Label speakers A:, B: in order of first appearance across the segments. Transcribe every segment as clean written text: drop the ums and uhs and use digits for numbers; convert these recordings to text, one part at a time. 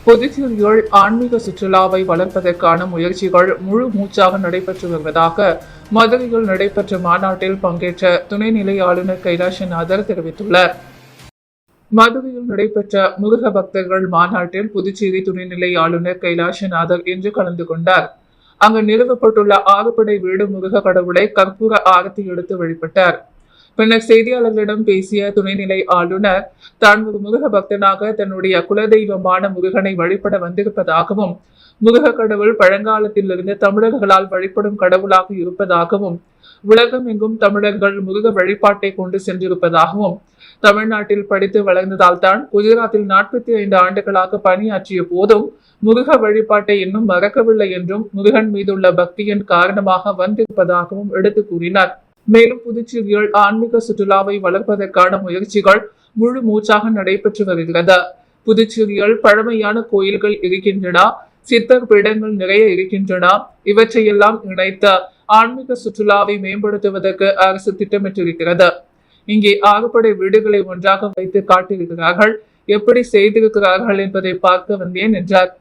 A: புதுச்சேரியில் ஆன்மீக சுற்றுலாவை வளர்ப்பதற்கான முயற்சிகள் முழு மூச்சாக நடைபெற்று வருவதாக மதுரையில் நடைபெற்ற மாநாட்டில் பங்கேற்ற துணைநிலை ஆளுநர் கைலாசநாதர் தெரிவித்துள்ளார். மதுரையில் நடைபெற்ற முருக பக்தர்கள் மாநாட்டில் புதுச்சேரி துணைநிலை ஆளுநர் கைலாசநாதர் இன்று கலந்து கொண்டார். அங்கு நிறுவப்பட்டுள்ள ஆறுபடை வீடு முருக கடவுளை கற்பூர ஆரத்தி எடுத்து வழிபட்டார். பின்னர் செய்தியாளர்களிடம் பேசிய துணைநிலை ஆளுநர் தான் ஒரு முருக பக்தனாக தன்னுடைய குலதெய்வமான முருகனை வழிபட வந்திருப்பதாகவும், முருக கடவுள் பழங்காலத்திலிருந்து தமிழர்களால் வழிபடும் கடவுளாக இருப்பதாகவும், உலகம் எங்கும் தமிழர்கள் முருக வழிபாட்டை கொண்டு சென்றிருப்பதாகவும், தமிழ்நாட்டில் படித்து வளர்ந்ததால் தான் குஜராத்தில் 45 ஆண்டுகளாக பணியாற்றிய போதும் முருக வழிபாட்டை இன்னும் மறக்கவில்லை என்றும், முருகன் மீதுள்ள பக்தியின் காரணமாக வந்திருப்பதாகவும் எடுத்து கூறினார். மேலும் புதுச்சேரியில் ஆன்மீக சுற்றுலாவை வளர்ப்பதற்கான முயற்சிகள் முழு மூச்சாக நடைபெற்று வருகிறது. புதுச்சேரியில் பழமையான கோயில்கள் இருக்கின்றன, சித்தர் பீடங்கள் நிறைய இருக்கின்றன. இவற்றையெல்லாம் இணைத்த ஆன்மீக சுற்றுலாவை மேம்படுத்துவதற்கு அரசு திட்டமிட்டிருக்கிறது. இங்கே ஆறுபடை வீடுகளை ஒன்றாக வைத்து காட்டியிருக்கிறார்கள். எப்படி செய்திருக்கிறார்கள் என்பதை பார்க்க வந்தேன் என்றார்.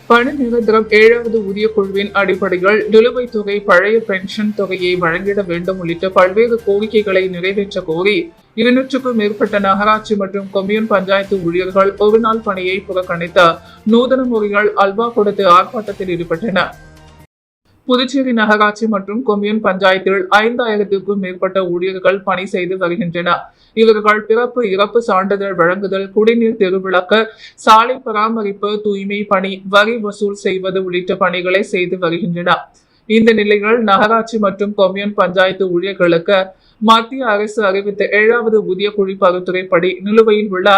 A: பணி நிரந்தரம் 7வது ஊதிய குழுவின் அடிப்படையில் நிலுவைத் தொகை, பழைய பென்ஷன் தொகையை வழங்கிட வேண்டும் உள்ளிட்ட பல்வேறு கோரிக்கைகளை நிறைவேற்ற கோரி 200க்கும் மேற்பட்ட நகராட்சி மற்றும் கொம்யூன் பஞ்சாயத்து ஊழியர்கள் ஒருநாள் பணியை புறக்கணித்து நூதன முறையில் அல்வா கொடுத்து ஆர்ப்பாட்டத்தில் ஈடுபட்டனர். புதுச்சேரி நகராட்சி மற்றும் கொம்யூன் பஞ்சாயத்தில் 5000க்கும் மேற்பட்ட ஊழியர்கள் பணி செய்து வருகின்றனர். இவர்கள் பிறப்பு, இறப்பு சான்றிதழ் வழங்குதல், குடிநீர் தெருவிளக்கு, சாலை பராமரிப்பு, தூய்மை பணி, வரி வசூல் செய்வது உள்ளிட்ட பணிகளை செய்து வருகின்றனர். இந்த நிலையில் நகராட்சி மற்றும் கொம்யூன் பஞ்சாயத்து ஊழியர்களுக்கு மத்திய அரசு அறிவித்த 7வது ஊதிய குழு பரிந்துரைப்படி நிலுவையில் உள்ள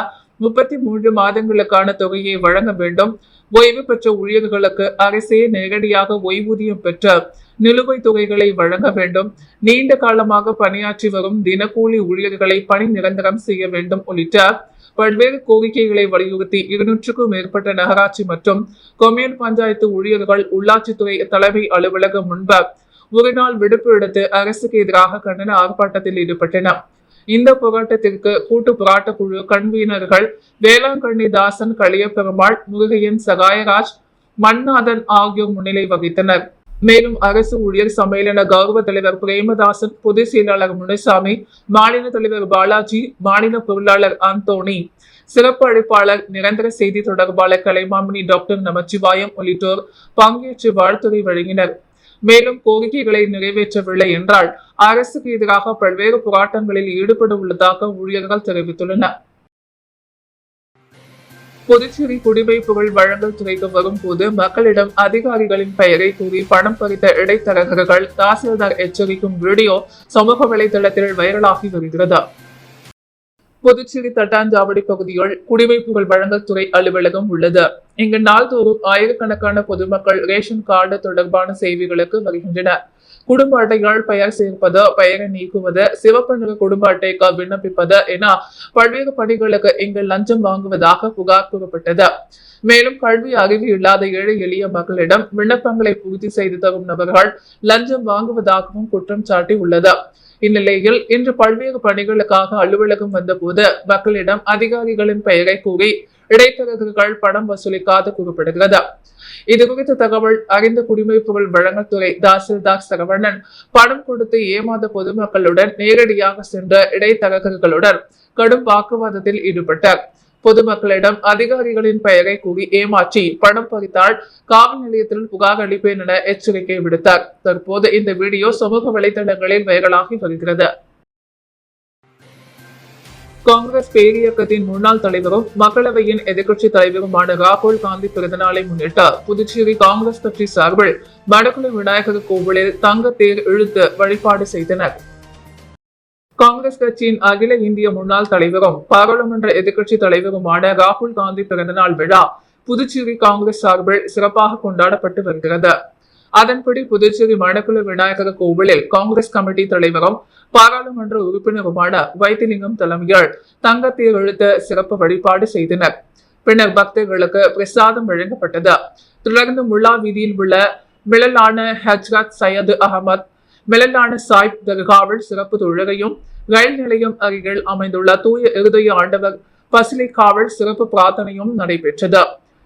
A: 33 மாதங்களுக்கான தொகையை வழங்க வேண்டும். ஓய்வு பெற்ற ஊழியர்களுக்கு அரசே நேரடியாக ஓய்வூதியம் பெற்ற நிலுவைத் தொகைகளை வழங்க வேண்டும். நீண்ட காலமாக பணியாற்றி வரும் தினக்கூலி ஊழியர்களை பணி நிரந்தரம் செய்ய வேண்டும் உள்ளிட்ட பல்வேறு கோரிக்கைகளை வலியுறுத்தி 200க்கும் மேற்பட்ட நகராட்சி மற்றும் கொம்யூன் பஞ்சாயத்து ஊழியர்கள் உள்ளாட்சித்துறை தலைமை அலுவலகம் முன்பு ஒருநாள் விடுப்பு எடுத்து அரசுக்கு எதிராக கண்டன ஆர்ப்பாட்டத்தில் ஈடுபட்டனர். இந்த போராட்டத்திற்கு கூட்டு போராட்ட குழு கன்வீனர்கள் வேளாங்கண்ணி தாசன், களியப்பெருமாள், முருகையன், சகாயராஜ், மன்னாதன் ஆகியோர் முன்னிலை வகித்தனர். மேலும் அரசு ஊழியர் சம்மேளன கௌரவ தலைவர் பிரேமதாசன், பொதுச் செயலாளர் முனுசாமி, மாநில தலைவர் பாலாஜி, மாநில பொருளாளர் அந்தோணி, சிறப்பு அழைப்பாளர் நிரந்தர செய்தி தொடர்பாளர் கலைமாமணி டாக்டர் நமச்சிவாயம் உள்ளிட்டோர் பங்கேற்று வாழ்த்துரை வழங்கினர். மேலும் கோரிக்கைகளை நிறைவேற்றவில்லை என்றால் அரசுக்கு எதிராக பல்வேறு போராட்டங்களில் ஈடுபட உள்ளதாக ஊழியர்கள் தெரிவித்துள்ளனர். புதுச்சேரி குடிமைப்புகள் வழங்கல் துறைக்கு வரும்போது மக்களிடம் அதிகாரிகளின் பெயரை கூறி பணம் பறித்த இடைத்தரகர்கள் தாசில்தார் எச்சரிக்கும் வீடியோ சமூக வலைதளத்தில் வைரலாகி வருகிறது. புதுச்சேரி தட்டாஞ்சாவடி பகுதியில் குடிமைப்புகள் வழங்கல் துறை அலுவலகம் உள்ளது. இங்கு நாள்தோறும் ஆயிரக்கணக்கான பொதுமக்கள் ரேஷன் கார்டு தொடர்பான சேவைகளுக்கு வருகின்றனர். குடும்ப அட்டைகள் பெயர் சேர்ப்பது, பெயரை நீக்குவது, சிவப்பு நிற குடும்ப அட்டைக்கு விண்ணப்பிப்பது என பல்வேறு பணிகளுக்கு இங்கு லஞ்சம் வாங்குவதாக புகார் கூறப்பட்டது. மேலும் கல்வி அறிவு இல்லாத ஏழை எளிய மக்களிடம் விண்ணப்பங்களை பூர்த்தி செய்து தரும் நபர்கள் லஞ்சம் வாங்குவதாகவும் குற்றம் சாட்டி உள்ளது. இந்நிலையில் இன்று பல்வேறு பணிகளுக்காக அலுவலகம் வந்தபோது மக்களிடம் அதிகாரிகளின் பெயரை கூறி இடைத்தரகர்கள் பணம் வசூலிக்காது கூறப்படுகிறது. இதுகுறித்த தகவல் அறிந்த குடிமைப்புகள் வழங்கல் துறை தாசில்தார் சரவணன் பணம் கொடுத்து ஏமாந்த பொதுமக்களுடன் நேரடியாக சென்ற இடைத்தரகர்களுடன் கடும் வாக்குவாதத்தில் ஈடுபட்டார். பொதுமக்களிடம் அதிகாரிகளின் பெயரை கூறி ஏமாற்றி பணம் பறித்தால் காவல் நிலையத்தில் புகார் அளிப்பேன் என எச்சரிக்கை விடுத்தார். தற்போது இந்த வீடியோ சமூக வலைதளங்களில் வைரலாகி வருகிறது. காங்கிரஸ் பேரியக்கத்தின் முன்னாள் தலைவரும் மக்களவையின் எதிர்க்கட்சி தலைவருமான ராகுல் காந்தி பிறந்தநாளை முன்னிட்டு புதுச்சேரி காங்கிரஸ் கட்சி சார்பில் வடக்குழு விநாயகர் கோவிலில் தங்க தேர் இழுத்து வழிபாடு செய்தனர். காங்கிரஸ் கட்சியின் அகில இந்திய முன்னாள் தலைவரும் பாராளுமன்ற எதிர்க்கட்சி தலைவருமான ராகுல் காந்தி பிறந்தநாள் விழா புதுச்சேரி காங்கிரஸ் சார்பில் சிறப்பாக கொண்டாடப்பட்டு வருகிறது. அதன்படி புதுச்சேரி மணக்குள விநாயகர் கோவிலில் காங்கிரஸ் கமிட்டி தலைவரும் பாராளுமன்ற உறுப்பினருமான வைத்திலிங்கம் தலைமையில் தங்கத்தேர் இழுத்து சிறப்பு வழிபாடு செய்தனர். பின்னர் பக்தர்களுக்கு பிரசாதம் வழங்கப்பட்டது. தொடர்ந்து முல்லா வீதியில் உள்ள மிலலான ஹஜ்ரத் சையது அகமது மிலலான சாயிப் தர்காவில் சிறப்பு தொழுகையும், ரயில் நிலையம் அருகில் அமைந்துள்ள தூய இருதய ஆண்டவர் பசிலை காவல் சிறப்பு பிரார்த்தனையும் நடைபெற்றது.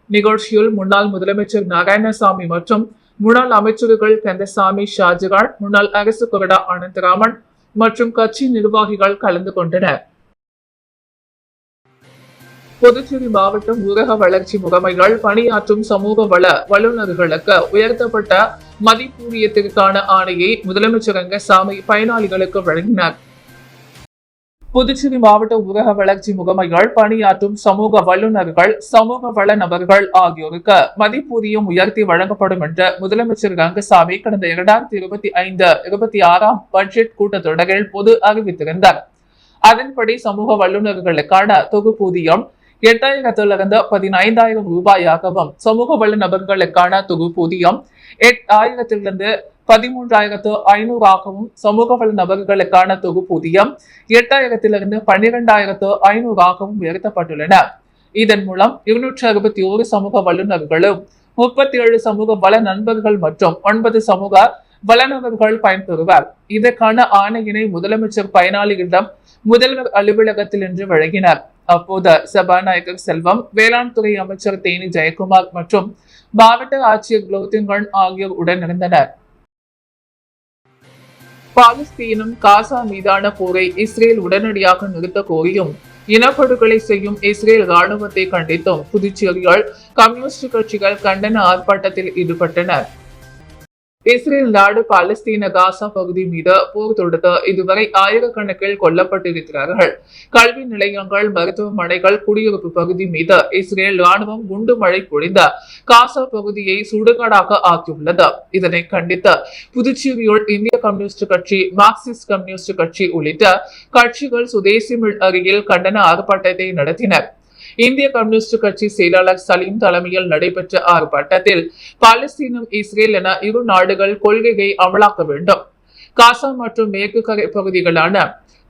A: நிகழ்ச்சியில் முன்னாள் முதலமைச்சர் நாராயணசாமி மற்றும் முன்னாள் அமைச்சர்கள் கந்தசாமி, ஷாஜகான், முன்னாள் அரசு கொறடா அனந்தராமன் மற்றும் கட்சி நிர்வாகிகள் கலந்து கொண்டனர். புதுச்சேரி மாவட்டம் ஊரக வளர்ச்சி முகமைகள் பணியாற்றும் சமூக வள வல்லுநர்களுக்கு உயர்த்தப்பட்ட மதிப்பூதியத்திற்கான ஆணையை முதலமைச்சர் ரங்கசாமி பயனாளிகளுக்கு வழங்கினார். புதுச்சேரி மாவட்ட ஊரக வளர்ச்சி முகமைகள் பணியாற்றும் சமூக வல்லுநர்கள், சமூக வள நபர்கள் ஆகியோருக்கு மதிப்பூதியம் உயர்த்தி வழங்கப்படும் என்று முதலமைச்சர் ரங்கசாமி கடந்த 2025-26 பட்ஜெட் கூட்டத்தொடரில் பொது அறிவித்திருந்தார். அதன்படி சமூக வல்லுநர்களுக்கான தொகுப்பூதியம் 8,000 15,000 ரூபாயாகவும், சமூக வல்ல நபர்களுக்கான தொகுப்பூதியம் 8,000 13,500 சமூக வள நபர்களுக்கான தொகுப்பூதியம் 8,000 12,500 உயர்த்தப்பட்டுள்ளன. இதன் மூலம் 261 சமூக வல்லுநர்களும் 37 சமூக வள நண்பர்கள் மற்றும் 9 சமூக வல்லுநர்கள் பயன்பெறுவர். இதற்கான ஆணையினை முதலமைச்சர் பயனாளிகளிடம் முதல்வர் அலுவலகத்தில் இன்று வழங்கினார். அப்போது சபாநாயகர் செல்வம், வேளாண் துறை அமைச்சர் தேனி ஜெயக்குமார் மற்றும் மாவட்ட ஆட்சியர் குலோத்தின்கண் ஆகியோர் உடனிருந்தனர். பாலஸ்தீனம் காசா மீதான போரை இஸ்ரேல் உடனடியாக நிறுத்த கோரியும், இனப்படுகொலை செய்யும் இஸ்ரேல் ராணுவத்தை கண்டித்தும் புதுச்சேரியில் கம்யூனிஸ்ட் கட்சிகள் கண்டன ஆர்ப்பாட்டத்தில் ஈடுபட்டனர். இஸ்ரேல் நாடு பாலஸ்தீன காசா பகுதி மீது போர் தொடுத்து இதுவரை ஆயிரக்கணக்கில் கொல்லப்பட்டிருக்கிறார்கள். கல்வி நிலையங்கள், மருத்துவமனைகள், குடியிருப்பு பகுதி மீது இஸ்ரேல் ராணுவம் குண்டு மழை பொழிந்த காசா பகுதியை சுடுகாடாக ஆக்கியுள்ளது. இதனை கண்டித்து புதுச்சேரியில் இந்திய கம்யூனிஸ்ட் கட்சி, மார்க்சிஸ்ட் கம்யூனிஸ்ட் கட்சி உள்ளிட்ட கட்சிகள் சுதேசி மில் அருகில் கண்டன ஆர்ப்பாட்டத்தை நடத்தினர். இந்திய கம்யூனிஸ்ட் கட்சி செயலாளர் சலீம் தலைமையில் நடைபெற்ற ஆர்ப்பாட்டத்தில் பாலஸ்தீனம், இஸ்ரேல் என இரு நாடுகள் கொள்கையை அமலாக்க வேண்டும், காசா மற்றும் மேற்கு கரை பகுதிகளான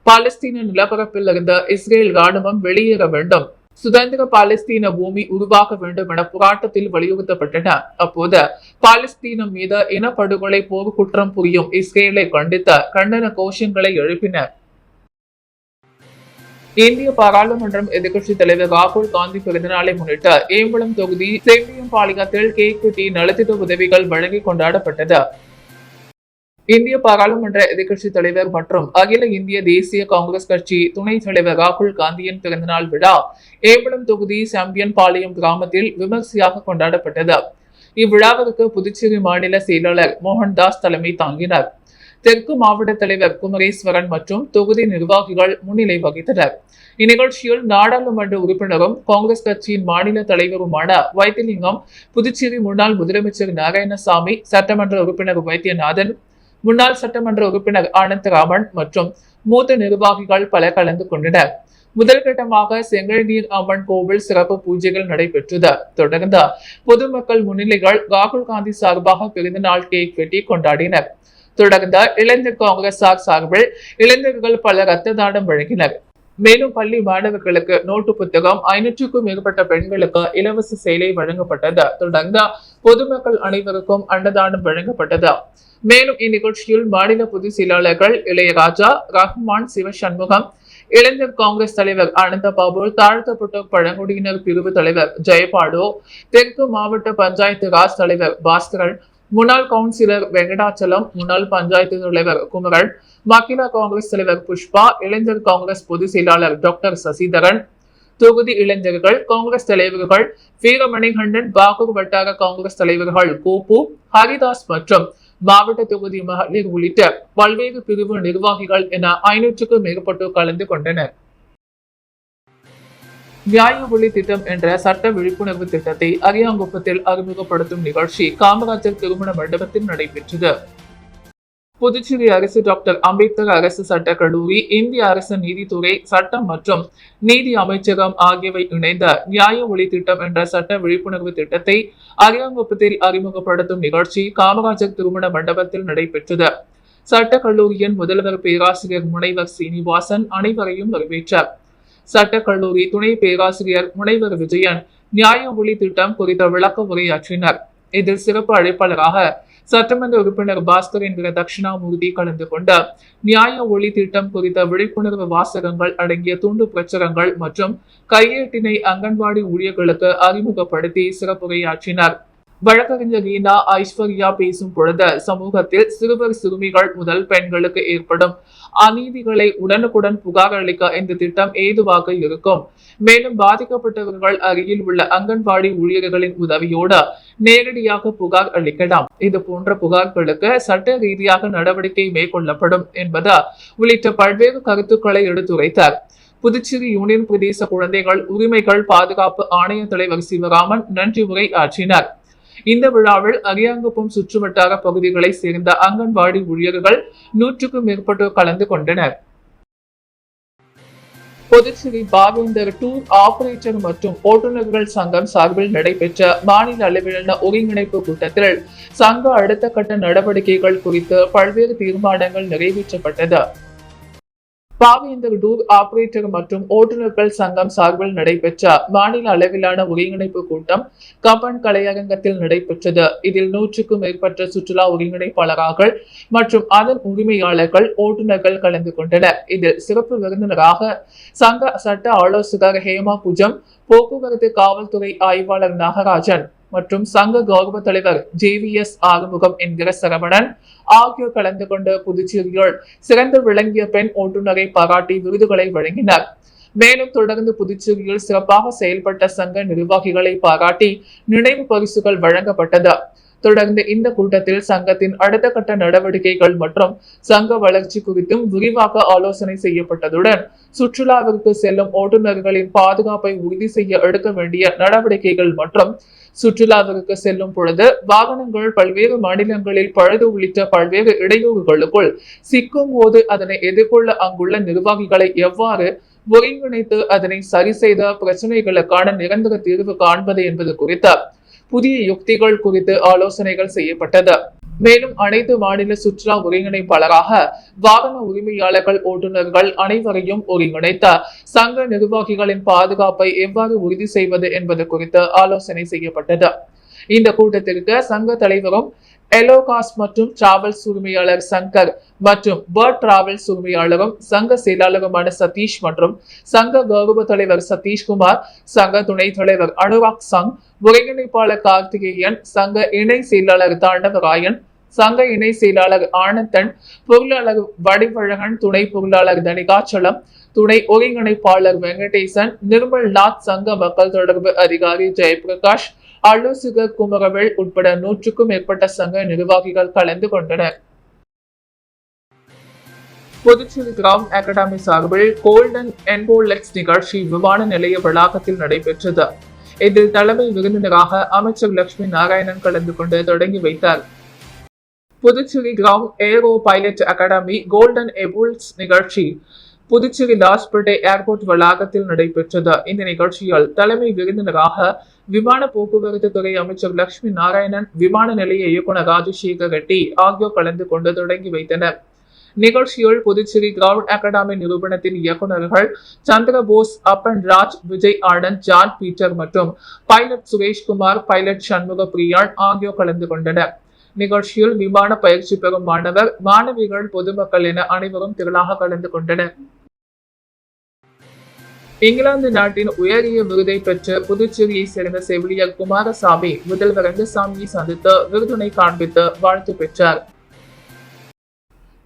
A: பாலஸ்தீன நிலப்பரப்பில் இருந்த இஸ்ரேல் ராணுவம் வெளியேற வேண்டும், சுதந்திர பாலஸ்தீன பூமி உருவாக்க வேண்டும் என போராட்டத்தில் வலியுறுத்தப்பட்டன. அப்போது பாலஸ்தீனம் மீது இனப்படுகொலை போர் குற்றம் புரியும் இஸ்ரேலை கண்டித்த கண்டன கோஷங்களை எழுப்பினர். இந்திய பாராளுமன்றம் எதிர்க்கட்சித் தலைவர் ராகுல் காந்தி பிறந்தநாளை முன்னிட்டு ஏம்பலம் தொகுதி செம்பியம்பாளையத்தில் கேக் வெட்டி நலத்திட்ட உதவிகள் வழங்கி கொண்டாடப்பட்டது. இந்திய பாராளுமன்ற எதிர்க்கட்சித் தலைவர் மற்றும் அகில இந்திய தேசிய காங்கிரஸ் கட்சி துணைத் தலைவர் ராகுல் காந்தியின் பிறந்தநாள் விழா ஏம்பலம் தொகுதி செம்பியன்பாளையம் கிராமத்தில் விமர்சையாக கொண்டாடப்பட்டது. இவ்விழாவிற்கு புதுச்சேரி மாநில செயலாளர் மோகன்தாஸ் தலைமை தாங்கினார். தெற்கு மாவட்ட தலைவர் குமரேஸ்வரன் மற்றும் தொகுதி நிர்வாகிகள் முன்னிலை வகித்தனர். இந்நிகழ்ச்சியில் நாடாளுமன்ற உறுப்பினரும் காங்கிரஸ் கட்சியின் மாநில தலைவருமான வைத்திலிங்கம், புதுச்சேரி முன்னாள் முதலமைச்சர் நாராயணசாமி, சட்டமன்ற உறுப்பினர் வைத்தியநாதன், முன்னாள் சட்டமன்ற உறுப்பினர் அனந்தராமன் மற்றும் மூத்த நிர்வாகிகள் பலர் கலந்து கொண்டனர். முதல் கட்டமாக செங்கல்நீர் அம்மன் கோவில் சிறப்பு பூஜைகள் நடைபெற்றது. தொடர்ந்து பொதுமக்கள் முன்னிலைகள் ராகுல் காந்தி சார்பாக பிறந்தநாள் கேக் வெட்டி கொண்டாடினர். தொடர்ந்து இளைஞர் காங்கிரசார் சார்பில் இளைஞர்கள் பல ரத்த தானம் வழங்கினர். மேலும் பள்ளி மாணவர்களுக்கு நோட்டு புத்தகம், 500க்கும் மேற்பட்ட பெண்களுக்கு இலவச சேலை வழங்கப்பட்டது. தொடர்ந்து பொதுமக்கள் அனைவருக்கும் அன்னதானம் வழங்கப்பட்டது. மேலும் இந்நிகழ்ச்சியில் மாநில பொதுச் செயலாளர்கள் இளையராஜா, ரஹ்மான், சிவசண்முகம், இளைஞர் காங்கிரஸ் தலைவர் அனந்தபாபு, தாழ்த்தப்பட்ட பழங்குடியினர் பிரிவு தலைவர் ஜெயபாடு, தெற்கு மாவட்ட பஞ்சாயத்து ராஜ் தலைவர் பாஸ்கரன், முன்னாள் கவுன்சிலர் வெங்கடாச்சலம், முன்னாள் பஞ்சாயத்து தலைவர் குமரன், மகிழா காங்கிரஸ் தலைவர் புஷ்பா, இளைஞர் காங்கிரஸ் பொதுச் செயலாளர் டாக்டர் சசிதரன், தொகுதி இளைஞர்கள் காங்கிரஸ் தலைவர்கள் வீரமணிகண்டன், பாகூர் வட்டார காங்கிரஸ் தலைவர்கள் கோபு, ஹரிதாஸ் மற்றும் மாவட்ட தொகுதி மகளிர் உள்ளிட்ட பல்வேறு பிரிவு நிர்வாகிகள் என 500க்கும் மேற்பட்டோர் கலந்து கொண்டனர். நியாய ஒளி திட்டம் என்ற சட்ட விழிப்புணர்வு திட்டத்தை அரியாங்குப்பத்தில் அறிமுகப்படுத்தும் நிகழ்ச்சி காமராஜர் திருமண மண்டபத்தில் நடைபெற்றது. புதுச்சேரி அரசு டாக்டர் அம்பேத்கர் அரசு சட்டக் கல்லூரி, இந்திய அரசு நீதித்துறை, சட்டம் மற்றும் நீதி அமைச்சகம் ஆகியவை இணைந்த நியாய ஒளி திட்டம் என்ற சட்ட விழிப்புணர்வு திட்டத்தை அரியாங்குப்பத்தில் அறிமுகப்படுத்தும் நிகழ்ச்சி காமராஜர் திருமண மண்டபத்தில் நடைபெற்றது. சட்டக் கல்லூரியின் முதல்வர் பேராசிரியர் முனைவர் சீனிவாசன் அனைவரையும் வரவேற்றார். சட்டக் கல்லூரி துணை பேராசிரியர் முனைவர் விஜயன் நியாய ஒளி திட்டம் குறித்த விளக்க உரையாற்றினர். இதில் சிறப்பு அழைப்பாளராக சட்டமன்ற உறுப்பினர் பாஸ்கர் என்கிற தட்சிணாமூர்த்தி கலந்து கொண்ட நியாய ஒளி திட்டம் குறித்த விழிப்புணர்வு வாசகங்கள் அடங்கிய துண்டு பிரச்சுரங்கள் மற்றும் கையேட்டினை அங்கன்வாடி ஊழியர்களுக்கு அறிமுகப்படுத்தி சிறப்புரையாற்றினார். வழக்கறிஞர் ரீனா ஐஸ்வர்யா பேசும் பொழுது சமூகத்தில் சிறுவர் சிறுமிகள் முதல் பெண்களுக்கு ஏற்படும் அநீதிகளை உடனுக்குடன் புகார் அளிக்க இந்த திட்டம் ஏதுவாக இருக்கும். மேலும் பாதிக்கப்பட்டவர்கள் அருகில் உள்ள அங்கன்வாடி ஊழியர்களின் உதவியோடு நேரடியாக புகார் அளிக்கலாம். இது போன்ற புகார்களுக்கு சட்ட ரீதியாக நடவடிக்கை மேற்கொள்ளப்படும் என்பது உள்ளிட்ட பல்வேறு கருத்துக்களை எடுத்துரைத்தார். புதுச்சேரி யூனியன் பிரதேச குழந்தைகள் உரிமைகள் பாதுகாப்பு ஆணைய தலைவர் சிவராமன் நன்றி உரை ஆற்றினார். இந்த விழாவில் அரியாங்குப்பம் சுற்றுவட்டார பகுதிகளை சேர்ந்த அங்கன்வாடி ஊழியர்கள் 100க்கும் மேற்பட்டோர் கலந்து கொண்டனர். புதுச்சேரி பாவேந்தர் டூர் ஆபரேட்டர் மற்றும் ஓட்டுநர்கள் சங்கம் சார்பில் நடைபெற்ற மாநில அளவிலான ஒருங்கிணைப்பு கூட்டத்தில் சங்க அடுத்த கட்ட நடவடிக்கைகள் குறித்து பல்வேறு தீர்மானங்கள் நிறைவேற்றப்பட்டது. பாவேந்தர் டூர் ஆபரேட்டர் மற்றும் ஓட்டுநர்கள் சங்கம் சார்பில் நடைபெற்ற மாநில அளவிலான ஒருங்கிணைப்பு கூட்டம் கம்பன் கலையரங்கத்தில் நடைபெற்றது. இதில் 100க்கும் மேற்பட்ட சுற்றுலா ஒருங்கிணைப்பாளர்கள் மற்றும் அதன் உரிமையாளர்கள் ஓட்டுநர்கள் கலந்து கொண்டனர். இதில் சிறப்பு விருந்தினராக சங்க சட்ட ஆலோசகர் ஹேமா புஜம், போக்குவரத்து காவல்துறை ஆய்வாளர் நாகராஜன் மற்றும் சங்க கௌரவ தலைவர் JVS ஆறுமுகம் என்கிற சரவணன் ஆகியோர் கலந்து கொண்ட புதுச்சேரியில் சிறந்து விளங்கிய பெண் ஓட்டுநரை பாராட்டி விருதுகளை வழங்கினர். மேலும் தொடர்ந்து புதுச்சேரியில் சிறப்பாக செயல்பட்ட சங்க நிர்வாகிகளை பாராட்டி நினைவு பரிசுகள் வழங்கப்பட்டது. தொடர்ந்து இந்த கூட்டத்தில் சங்கத்தின் அடுத்த கட்ட நடவடிக்கைகள் மற்றும் சங்க வளர்ச்சி குறித்தும் விரிவாக ஆலோசனை செய்யப்பட்டதுடன் சுற்றுலாவிற்கு செல்லும் ஓட்டுநர்களின் பாதுகாப்பை உறுதி செய்ய எடுக்க வேண்டிய நடவடிக்கைகள் மற்றும் சுற்றுலாவிற்கு செல்லும் பொழுது வாகனங்கள் பல்வேறு மாநிலங்களில் பழுது உள்ளிட்ட பல்வேறு இடையூறுகளுக்குள் சிக்கும் போது அதனை எதிர்கொள்ள அங்குள்ள நிர்வாகிகளை எவ்வாறு ஒருங்கிணைத்து அதனை சரி செய்த பிரச்சனைகளுக்கான நிரந்தர தீர்வு காண்பது என்பது குறித்த புதிய யுக்திகள் குறித்து ஆலோசனைகள் செய்யப்பட்டது. மேலும் அனைத்து மாநில சுற்றுலா ஒருங்கிணைப்பாளராக வாகன உரிமையாளர்கள் ஓட்டுநர்கள் அனைவரையும் ஒருங்கிணைத்த சங்க நிர்வாகிகளின் பாதுகாப்பை எவ்வாறு உறுதி செய்வது என்பது குறித்து ஆலோசனை செய்யப்பட்டது. இந்த கூட்டத்திற்கு சங்க தலைவரும் எலோகாஸ் மற்றும் டிராவல்ஸ் உரிமையாளர் சங்கர் மற்றும் பேர்ட் டிராவல்ஸ் உரிமையாளரும் சங்க செயலாளருமான சதீஷ் மற்றும் சங்க கௌரவ தலைவர் சதீஷ்குமார், சங்க துணைத் தலைவர் அனுராக் சங், ஒருங்கிணைப்பாளர் கார்த்திகேயன், சங்க இணை செயலாளர் தாண்டவராயன், சங்க இணை செயலாளர் ஆனந்தன், பொருளாளர் வடிவழகன், துணை பொருளாளர் தனிகாச்சலம், துணை ஒருங்கிணைப்பாளர் வெங்கடேசன், நிர்மல் நாத், சங்க மக்கள் தொடர்பு அதிகாரி ஜெயபிரகாஷ், ஆலோசகர் குமரவேல் உட்பட 100க்கும் மேற்பட்ட சங்க நிர்வாகிகள் கலந்து கொண்டனர். புதுச்சேரி கிரவுண்ட் அகாடமி சார்பில் கோல்டன் என்கோலெக்ஸ் நிகழ்ச்சி விமான நிலைய வளாகத்தில் நடைபெற்றது. இதில் தலைமை விருந்தினராக அமைச்சர் லட்சுமி நாராயணன் கலந்து கொண்டு தொடங்கி வைத்தார். Puducherry ground aero pilot academy golden eagles நிகழ்ச்சி புதுச்சேரி லாஸ்பேட்டை ஏர்போர்ட் வளாகத்தில் நடைபெற்றது. இந்த நிகழ்ச்சியில் தலைமை விருந்தினராக விமான போக்குவரத்து துறை அமைச்சர் லட்சுமி நாராயணன், விமான நிலைய இயக்குநர் ராஜசேகர் ரெட்டி ஆகியோர் கலந்து கொண்டு தொடங்கி வைத்தனர். நிகழ்ச்சியில் புதுச்சேரி கிரவுண்ட் அகாடமி நிறுவனத்தின் இயக்குநர்கள் சந்திரபோஸ், அப்பன் ராஜ், விஜய் ஆனந்த், ஜான் பீட்டர் மற்றும் பைலட் சுரேஷ்குமார், பைலட் சண்முக பிரியாள் ஆகியோர் கலந்து கொண்டனர். நிகழ்ச்சியில் விமான பயிற்சி பெறும் மாணவர், மாணவிகள், பொதுமக்கள் என அனைவரும் திரளாக கலந்து கொண்டனர். இங்கிலாந்து நாட்டின் உயரிய விருதை பெற்று புதுச்சேரியை சேர்ந்த செவிலியர் குமாரசாமி முதல்வர் ரங்கசாமியை சந்தித்து விருதினை காண்பித்து வாழ்த்து பெற்றார்.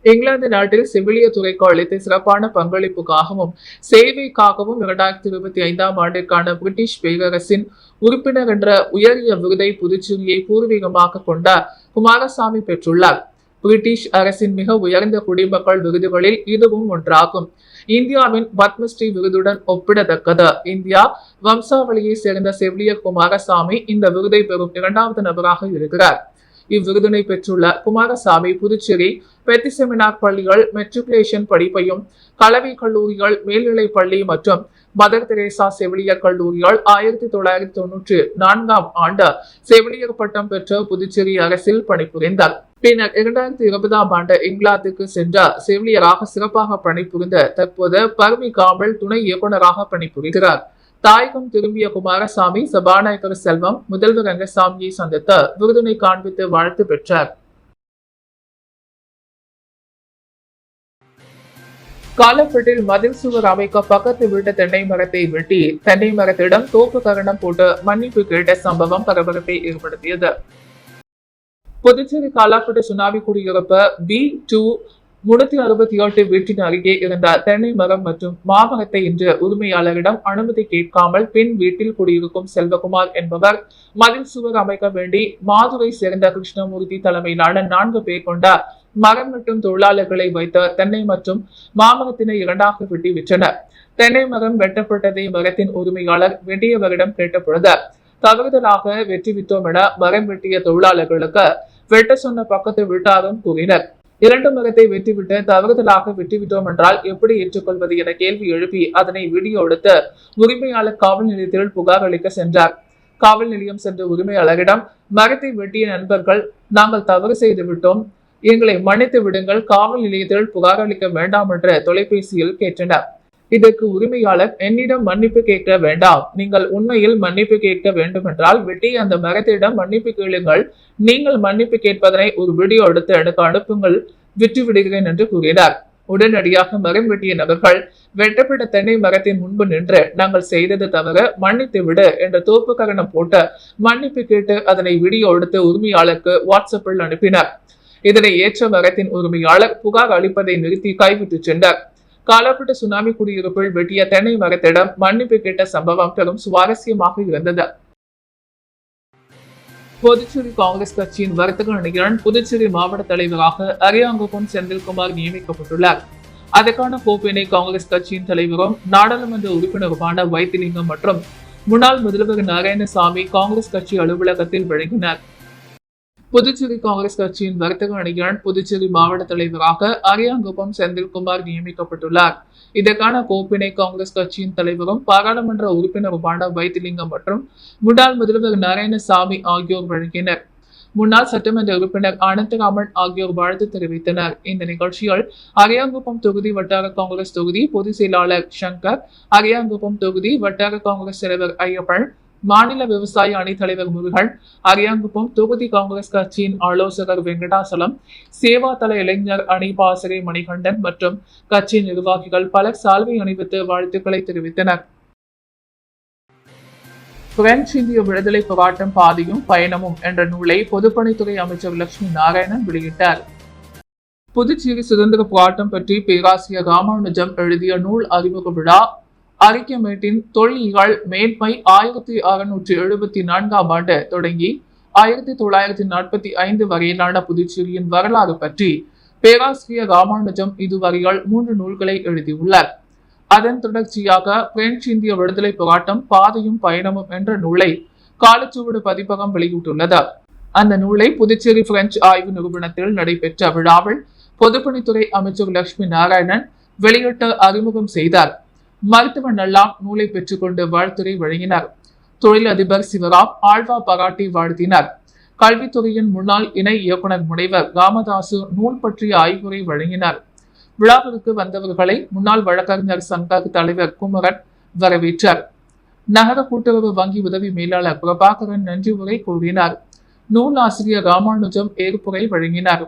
A: இங்கிலாந்து நாட்டில் செவிலியர் துறைக்கு அளித்த சிறப்பான பங்களிப்புக்காகவும் சேவைக்காகவும் 2025ஆம் ஆண்டிற்கான பிரிட்டிஷ் பேரரசின் உறுப்பினர் என்ற உயரிய விருதை புதுச்சேரியை பூர்வீகமாக கொண்ட குமாரசாமி பெற்றுள்ளார். பிரிட்டிஷ் அரசின் மிக உயர்ந்த குடிமக்கள் விருதுகளில் இதுவும் ஒன்றாகும். இந்தியாவின் பத்மஸ்ரீ விருதுடன் ஒப்பிடத்தக்கது. இந்தியா வம்சாவளியை சேர்ந்த செவிலியர் குமாரசாமி இந்த விருதை பெறும் 2வது நபராக இருக்கிறார். இவ்விருதினை பெற்றுள்ள குமாரசாமி புதுச்சேரி பெத்தி செமினார் பள்ளிகள், மெட்ரிகுலேஷன் படிப்பையும், கலவை கல்லூரிகள், மேல்நிலை பள்ளி மற்றும் மதர் தெரேசா செவிலியர் கல்லூரியால் 1994ஆம் ஆண்டு செவிலியர் பட்டம் பெற்ற புதுச்சேரி அரசில் பணிபுரிந்தார். பின்னர் 2020ஆம் ஆண்டு இங்கிலாந்துக்கு சென்ற செவிலியராக சிறப்பாக பணிபுரிந்த தற்போது பர்மிகாமில் துணை இயக்குநராக பணிபுரிகிறார். தாயகம் திரும்பிய குமாரசாமி சபாநாயகர் செல்வம், முதல்வர் ரங்கசாமியை சந்தித்து விருதினை காண்பித்து வாழ்த்து பெற்றார். காலப்பட்டில் மதில் சுவர் அமைக்க பக்கத்து வீட்டு தென்னை மரத்தை வெட்டி தென்னை மரத்திடம் தோப்பு கரணம் போட்டு மன்னிப்பு கேட்ட சம்பவம் பரபரப்பை ஏற்படுத்தியது. புதுச்சேரி காலாப்பட்டு சுனாமி குடியிருப்பு B2 368 வீட்டின் அருகே இருந்த தென்னை மரம் மற்றும் மாமரத்தை இன்று உரிமையாளரிடம் அனுமதி கேட்காமல் பின் வீட்டில் குடியிருக்கும் செல்வகுமார் என்பவர் மதில் சுவர் அமைக்க வேண்டி மாதுரை சேர்ந்த கிருஷ்ணமூர்த்தி தலைமையிலான 4 பேர் கொண்ட மரம் மற்றும் தொழிலாளர்களை வைத்த தென்னை மற்றும் மாமரத்தினை இரண்டாக வெட்டி விற்றனர். தென்னை மரம் வெட்டப்பட்டதை மரத்தின் உரிமையாளர் வெட்டியவரிடம் கேட்டபொழுது தவறுதலாக வெட்டி விட்டோம் என மரம் வெட்டிய தொழிலாளர்களுக்கு வெட்ட சொன்ன பக்கத்து வீட்டாரும் கூறினர். 2 மரத்தை வெட்டிவிட்டு தவறுதலாக வெட்டிவிட்டோம் என்றால் எப்படி ஏற்றுக்கொள்வது என கேள்வி எழுப்பி அதனை வீடியோ எடுத்து உரிமையாளர் காவல் நிலையத்தில் புகார் அளிக்க சென்றார். காவல் நிலையம் சென்ற உரிமையாளரிடம் மரத்தை வெட்டிய நண்பர்கள் நாங்கள் தவறு செய்து விட்டோம், எங்களை மன்னித்து விடுங்கள், காவல் நிலையத்தில் புகார் அளிக்க வேண்டாம் என்று தொலைபேசியில் கேட்டனர். இதற்கு உரிமையாளர் என்னிடம் மன்னிப்பு கேட்க வேண்டாம், நீங்கள் உண்மையில் மன்னிப்பு கேட்க வேண்டும் என்றால் வெட்டி அந்த மரத்திடம் மன்னிப்பு கேளுங்கள், நீங்கள் மன்னிப்பு கேட்பதனை ஒரு வீடியோ எடுத்து எனக்கு அனுப்புங்கள், விட்டு விடுகிறேன் என்று கூறினார். உடனடியாக மரம் வெட்டிய நபர்கள் வெட்டப்பட்ட தென்னை மரத்தின் முன்பு நின்று நாங்கள் செய்தது தவிர மன்னித்து விடு என்ற தோப்பு கரணம் போட்டு மன்னிப்பு கேட்டு அதனை வீடியோ எடுத்து உரிமையாளருக்கு வாட்ஸ்அப்பில் அனுப்பினார். இதனை ஏற்ற மரத்தின் உரிமையாளர் புகார் அளிப்பதை நிறுத்தி கைவிட்டு சென்றார். காலாப்பட்டு சுனாமி குடியிருப்பில் வெட்டிய தென்னை மரத்திடம் மன்னிப்பு கேட்ட சம்பவம் பெரும் சுவாரஸ்யமாக இருந்தது. புதுச்சேரி காங்கிரஸ் கட்சியின் வர்த்தக அணியுடன் புதுச்சேரி மாவட்ட தலைவராக அரியாங்குப்பம் செந்தில்குமார் நியமிக்கப்பட்டுள்ளார். அதற்கான கோப்பினை காங்கிரஸ் கட்சியின் தலைவரும் நாடாளுமன்ற உறுப்பினருமான வைத்திலிங்கம் மற்றும் முன்னாள் முதல்வர் நாராயணசாமி காங்கிரஸ் கட்சி அலுவலகத்தில் வழங்கினார். புதுச்சேரி காங்கிரஸ் கட்சியின் வர்த்தக அணியுடன் புதுச்சேரி மாவட்ட தலைவராக அரியாங்குப்பம் செந்தில்குமார் நியமிக்கப்பட்டுள்ளார். இதற்கான கோப்பினை காங்கிரஸ் கட்சியின் தலைவரும் பாராளுமன்ற உறுப்பினருமான வைத்திலிங்கம் மற்றும் முன்னாள் முதல்வர் நாராயணசாமி ஆகியோர் வழங்கினர். முன்னாள் சட்டமன்ற உறுப்பினர் அனந்தராமன் ஆகியோர் வாழ்த்து தெரிவித்தனர். இந்த நிகழ்ச்சியில் அரியாங்குப்பம் தொகுதி வட்டார காங்கிரஸ் தொகுதி பொதுச் செயலாளர் சங்கர், அரியாங்குப்பம் தொகுதி வட்டார காங்கிரஸ் தலைவர் ஐயப்பன், மாநில விவசாய அணி தலைவர் முருகன், அரியாங்குப்பம் தொகுதி காங்கிரஸ் கட்சியின் ஆலோசகர் வெங்கடாசலம், சேவாதள இளைஞர் அணி பாசறை மணிகண்டன் மற்றும் கட்சி நிர்வாகிகள் பலர் சால்வை அணிவித்து வாழ்த்துக்களை தெரிவித்தனர். பிரெஞ்சு இந்திய விடுதலை போராட்டம் பாதையும் பயணமும் என்ற நூலை பொதுப்பணித்துறை அமைச்சர் லட்சுமி நாராயணன் வெளியிட்டார். புதுச்சேரி சுதந்திர போராட்டம் பற்றி பேராசிரியர் ராமானுஜம் எழுதிய நூல் அறிமுக விழா அரிக்கமேட்டின் தொல்லியல் மேன்மை 1674 ஆண்டு தொடங்கி 1945 வரையிலான புதுச்சேரியின் வரலாறு பற்றி பேராசிரியர் ராமானுஜம் இதுவரையில் 3 நூல்களை எழுதியுள்ளார். அதன் தொடர்ச்சியாக பிரெஞ்சு இந்திய விடுதலை போராட்டம் பாதையும் பயணமும் என்ற நூலை காலச்சுவடு பதிப்பகம் வெளியிட்டுள்ளது. அந்த நூலை புதுச்சேரி பிரெஞ்சு ஆய்வு நிறுவனத்தில் நடைபெற்ற விழாவில் பொதுப்பணித்துறை அமைச்சர் லட்சுமி நாராயணன் வெளியிட்டு அறிமுகம் செய்தார். மருத்துவ நல்லாம் நூலை பெற்றுக்கொண்டு வாழ்த்துரை வழங்கினார். தொழிலதிபர் சிவராம் ஆழ்வா பாராட்டி வாழ்த்தினார். கல்வித்துறையின் முன்னாள் இணை இயக்குனர் முனைவர் ராமதாசு நூல் பற்றிய ஆய்வுரை வழங்கினார். விழாவிற்கு வந்தவர்களை முன்னாள் வழக்கறிஞர் சங்க தலைவர் குமரன் வரவேற்றார். நகர கூட்டுறவு வங்கி உதவி மேலாளர் பிரபாகரன் நன்றி உரை கூறினார். நூல் ஆசிரியர் ராமானுஜம் ஏற்புரை வழங்கினார்.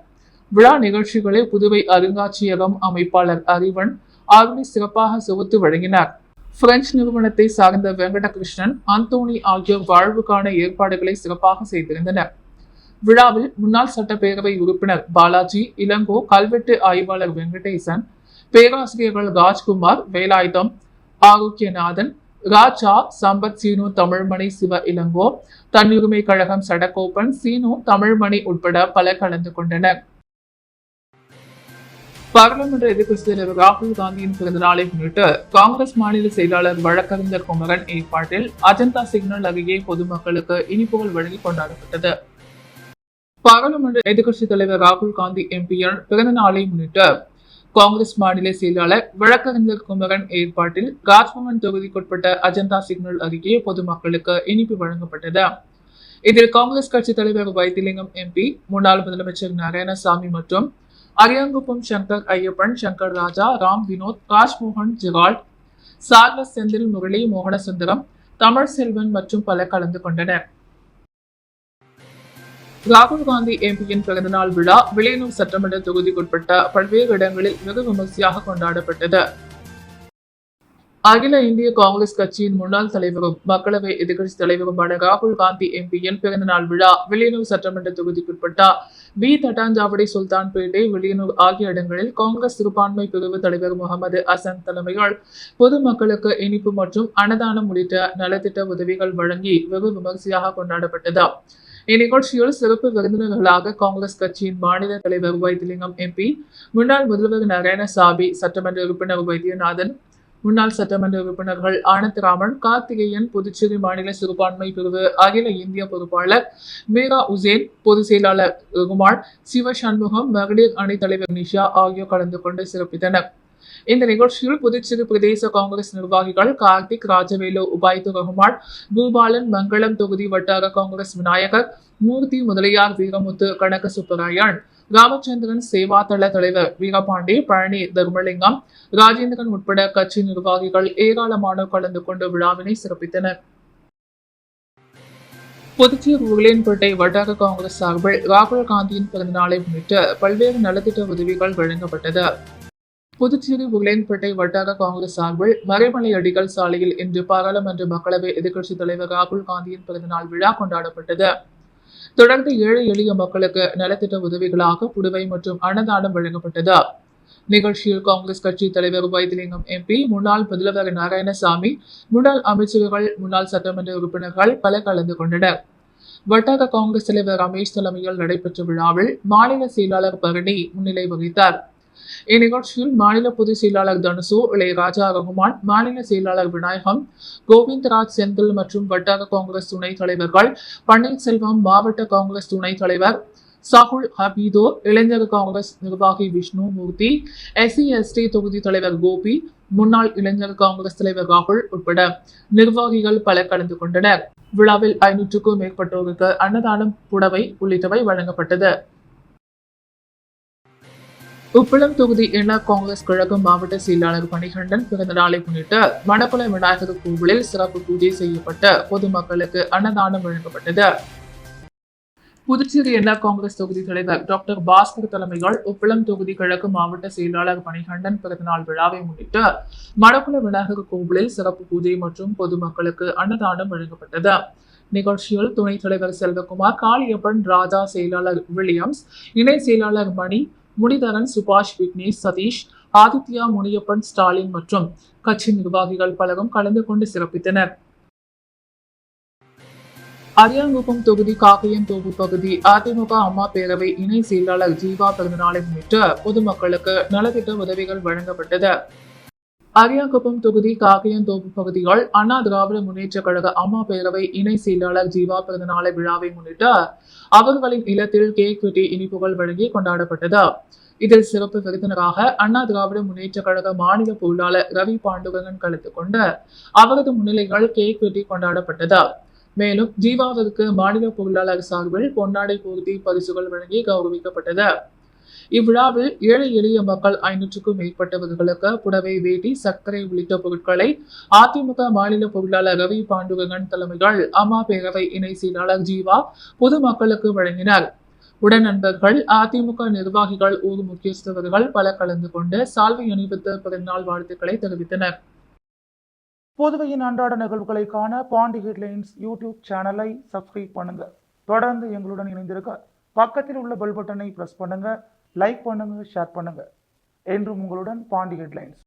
A: விழா நிகழ்ச்சிகளை புதுவை அருங்காட்சியகம் அமைப்பாளர் அறிவன் ஆர்வலி சிறப்பாக தொகுத்து வழங்கினார். பிரெஞ்சு நிறுவனத்தை சார்ந்த வெங்கடகிருஷ்ணன், அந்தோணி ஆகியோர் வாழ்வுக்கான ஏற்பாடுகளை சிறப்பாக செய்திருந்தனர். விழாவில் முன்னாள் சட்டப்பேரவை உறுப்பினர் பாலாஜி, இளங்கோ, கல்வெட்டு ஆய்வாளர் வெங்கடேசன், பேராசிரியர்கள் ராஜ்குமார், வேலாயுதம், ஆரோக்கியநாதன், ராஜா, சம்பத், சீனு, தமிழ்மணி, சிவ இளங்கோ, தன்னுரிமை கழகம் சடகோப்பன், சீனு, தமிழ்மணி உட்பட பலர் கலந்து கொண்டனர். பாராளுமன்ற எதிர்க்கட்சித் தலைவர் ராகுல் காந்தியின் பிறந்த நாளை முன்னிட்டு காங்கிரஸ் மாநில செயலாளர் வழக்கறிஞர் குமரன் ஏற்பாட்டில் அஜந்தா சிக்னல் அருகே பொதுமக்களுக்கு இனிப்புகள் வழங்கி கொண்டாடப்பட்டது. பாராளுமன்ற எதிர்க்கட்சித் தலைவர் ராகுல் காந்தி எம்பியின் பிறந்த நாளை முன்னிட்டு காங்கிரஸ் மாநில செயலாளர் வழக்கறிஞர் குமரன் ஏற்பாட்டில் ராஜ்பவன் தொகுதிக்குட்பட்ட அஜந்தா சிக்னல் அருகே பொதுமக்களுக்கு இனிப்பு வழங்கப்பட்டது. இதில் காங்கிரஸ் கட்சி தலைவர் வைத்திலிங்கம் எம்பி, முன்னாள் முதலமைச்சர் நாராயணசாமி மற்றும் அரியாங்குப்பம் சங்கர் ஐயப்பன், சங்கர் ராஜா, ராம் வினோத், ராஜ்மோகன், ஜெரால்ட், சார்லஸ், செந்தில், முரளி, மோகனசுந்தரம், தமிழ் செல்வன் மற்றும் பலர் கலந்து கொண்டனர். ராகுல் காந்தி எம்பியின் பிறந்தநாள் விழா வில்லியனூர் சட்டமன்ற தொகுதிக்குட்பட்ட பல்வேறு இடங்களில் வெகு விமர்சையாக கொண்டாடப்பட்டது. அகில இந்திய காங்கிரஸ் கட்சியின் முன்னாள் தலைவரும் மக்களவை எதிர்க்கட்சித் தலைவருமான ராகுல் காந்தி எம்பியின் பிறந்தநாள் விழா வில்லியனூர் சட்டமன்ற தொகுதிக்குட்பட்ட வி. தட்டாஞ்சாவடி, சுல்தான்பேட்டை, வில்லியனூர் ஆகிய இடங்களில் காங்கிரஸ் சிறுபான்மை பிரிவு தலைவர் முகமது அசன் தலைமையில் பொதுமக்களுக்கு இனிப்பு மற்றும் அன்னதானம் உள்ளிட்ட நலத்திட்ட உதவிகள் வழங்கி வெகு விமர்சையாக கொண்டாடப்பட்டது. இந்நிகழ்ச்சியில் சிறப்பு விருந்தினர்களாக காங்கிரஸ் கட்சியின் மாநில தலைவர் வைத்திலிங்கம் எம்பி, முன்னாள் முதல்வர் நாராயணசாமி, சட்டமன்ற உறுப்பினர் வைத்தியநாதன், முன்னாள் சட்டமன்ற உறுப்பினர்கள் ஆனந்த்ராமன், கார்த்திகேயன், புதுச்சேரி மாநில சிறுபான்மை பிரிவு அகில இந்திய பொறுப்பாளர் மீரா உசேன், பொதுச் செயலாளர் ரகுமான், சிவசண்முகம், மகளிர் அணி தலைவர் நிஷா ஆகியோர் கலந்து கொண்டு சிறப்பித்தனர். இந்த நிகழ்ச்சியில் புதுச்சேரி பிரதேச காங்கிரஸ் நிர்வாகிகள் கார்த்திக், ராஜவேலு, உபாய்து ரகுமான், பூபாலன், மங்களம் தொகுதி வட்டார காங்கிரஸ் விநாயகர், மூர்த்தி, முதலியார், வீரமுத்து, கனக சுப்பராயன், ராமச்சந்திரன், சேவாதள தலைவர் வீரபாண்டி, பழனி, தர்மலிங்கம், ராஜேந்திரன் உட்பட கட்சி நிர்வாகிகள் ஏராளமானோர் கலந்து கொண்டு விழாவினை சிறப்பித்தனர். புதுச்சேரி உருளையன்பேட்டை வட்டார காங்கிரஸ் சார்பில் ராகுல் காந்தியின் பிறந்தநாளை முன்னிட்டு பல்வேறு நலத்திட்ட உதவிகள் வழங்கப்பட்டது. புதுச்சேரி உருளையன்பேட்டை வட்டார காங்கிரஸ் சார்பில் மறைமலை அடிகள் சாலையில் இன்று பாராளுமன்ற மக்களவை எதிர்க்கட்சித் தலைவர் ராகுல் காந்தியின் பிறந்தநாள் விழா கொண்டாடப்பட்டது. தொடர்ந்து ஏழை எளிய மக்களுக்கு நலத்திட்ட உதவிகளாக புடவை மற்றும் அன்னதானம் வழங்கப்பட்டது. நிகழ்ச்சியில் காங்கிரஸ் கட்சி தலைவர் வைத்திலிங்கம் எம்பி, முன்னாள் முதல்வர் நாராயணசாமி, முன்னாள் அமைச்சர்கள், முன்னாள் சட்டமன்ற உறுப்பினர்கள் பலர் கலந்து கொண்டனர். வட்டார காங்கிரஸ் தலைவர் ரமேஷ் தலைமையில் நடைபெற்ற விழாவில் மாநில செயலாளர் பரணி முன்னிலை வகித்தார். இந்நிகழ்ச்சியில் மாநில பொதுச் செயலாளர் தனுசு, இளையராஜா, ரகுமான், மாநில செயலாளர் விநாயகம், கோவிந்தராஜ், செந்தில் மற்றும் வட்டார காங்கிரஸ் துணைத் தலைவர்கள் பன்னீர்செல்வம், மாவட்ட காங்கிரஸ் துணைத் தலைவர் சாகுல் ஹபீதோ, இளைஞர் காங்கிரஸ் நிர்வாகி விஷ்ணு மூர்த்தி, SC/ST தொகுதி தலைவர் கோபி, முன்னாள் இளைஞர் காங்கிரஸ் தலைவர் ராகுல் உட்பட நிர்வாகிகள் பலர் கலந்து கொண்டனர். விழாவில் 500க்கும் மேற்பட்டோருக்கு அன்னதானம், புடவை உள்ளிட்டவை வழங்கப்பட்டது. உப்பளம் தொகுதி என்ஆர் காங்கிரஸ் கழகம் மாவட்ட செயலாளர் மணிகண்டன் பிறந்த நாளை முன்னிட்டு மணக்குள விநாயகர் கோவிலில் சிறப்பு பூஜை செய்யப்பட்டு பொதுமக்களுக்கு அன்னதானம் வழங்கப்பட்டது. புதுச்சேரி என்ஆர் காங்கிரஸ் தொகுதி தலைவர் டாக்டர் பாஸ்கர் தலைமையில் உப்பளம் தொகுதி கிழக்கு மாவட்ட செயலாளர் மணிகண்டன் பிறந்தநாள் விழாவை முன்னிட்டு மணக்குள விநாயகர் கோவிலில் சிறப்பு பூஜை மற்றும் பொதுமக்களுக்கு அன்னதானம் வழங்கப்பட்டது. நிகழ்ச்சியில் துணைத் தலைவர் செல்வகுமார், காளியப்பன், ராஜா, செயலாளர் வில்லியம்ஸ், இணை செயலாளர் மணி, முனிதரன், சுபாஷ், விக்னேஷ், சதீஷ், ஆதித்யா, முனியப்பன், ஸ்டாலின் மற்றும் கட்சி நிர்வாகிகள் பலரும் கலந்து கொண்டு சிறப்பித்தனர். அரியாங்குப்பம் தொகுதி காக்கையன்தோப்பு பகுதி அதிமுக அம்மா பேரவை இணை செயலாளர் ஜீவா பிறந்தநாளை முன்னிட்டு பொதுமக்களுக்கு நலத்திட்ட உதவிகள் வழங்கப்பட்டது. அரியாங்குப்பம் தொகுதி காக்கையன்தோப்பு பகுதிகள் அண்ணா திராவிட முன்னேற்ற கழக அம்மா பேரவை இணை செயலாளர் ஜீவா பிறந்தநாளை விழாவை முன்னிட்டு அவர்களின் இல்லத்தில் கேக் வெட்டி இனிப்புகள் வழங்கி கொண்டாடப்பட்டது. இதில் சிறப்பு விருந்தினராக அண்ணா திராவிட முன்னேற்ற கழக மாநில பொருளாளர் ரவி பாண்டுரங்கன் கலந்து கொண்டு அவரது முன்னிலைகள் கேக் வெட்டி கொண்டாடப்பட்டது. மேலும் ஜீவாவிற்கு மாநில பொருளாளர் சார்பில் பொன்னாடை பூர்த்தி பரிசுகள் வழங்கி கௌரவிக்கப்பட்டது. இவ்விழாவில் ஏழை எளிய மக்கள் 500க்கும் மேற்பட்டவர்களுக்கு புடவை, வேட்டி, சர்க்கரை உள்ளிட்ட பொருட்களை அதிமுக மாநில பொருளாளர் ரவி பாண்டுரங்கன் தலைமையில் அம்மா பேரவை இணை செயலாளர் ஜீவா பொதுமக்களுக்கு வழங்கினார். உடன் நண்பர்கள், அதிமுக நிர்வாகிகள், ஊர் முக்கியஸ்தவர்கள் பலர் கலந்து கொண்டு சால்வை அணிவித்து பிறந்தநாள் வாழ்த்துக்களை தெரிவித்தனர்.
B: புதுவையின் அன்றாட நிகழ்வுகளை காண பாண்டி ஹெட்லைன்ஸ் யூடியூப் சேனலை சப்ஸ்கிரைப் பண்ணுங்க. தொடர்ந்து எங்களுடன் இணைந்திருக்க பக்கத்தில் உள்ள பெல் பட்டனை பிரஸ் பண்ணுங்க. லைக் பண்ணுங்க, ஷேர் பண்ணுங்க. என்றும் உங்களுடன் பாண்டி ஹெட்லைன்ஸ்.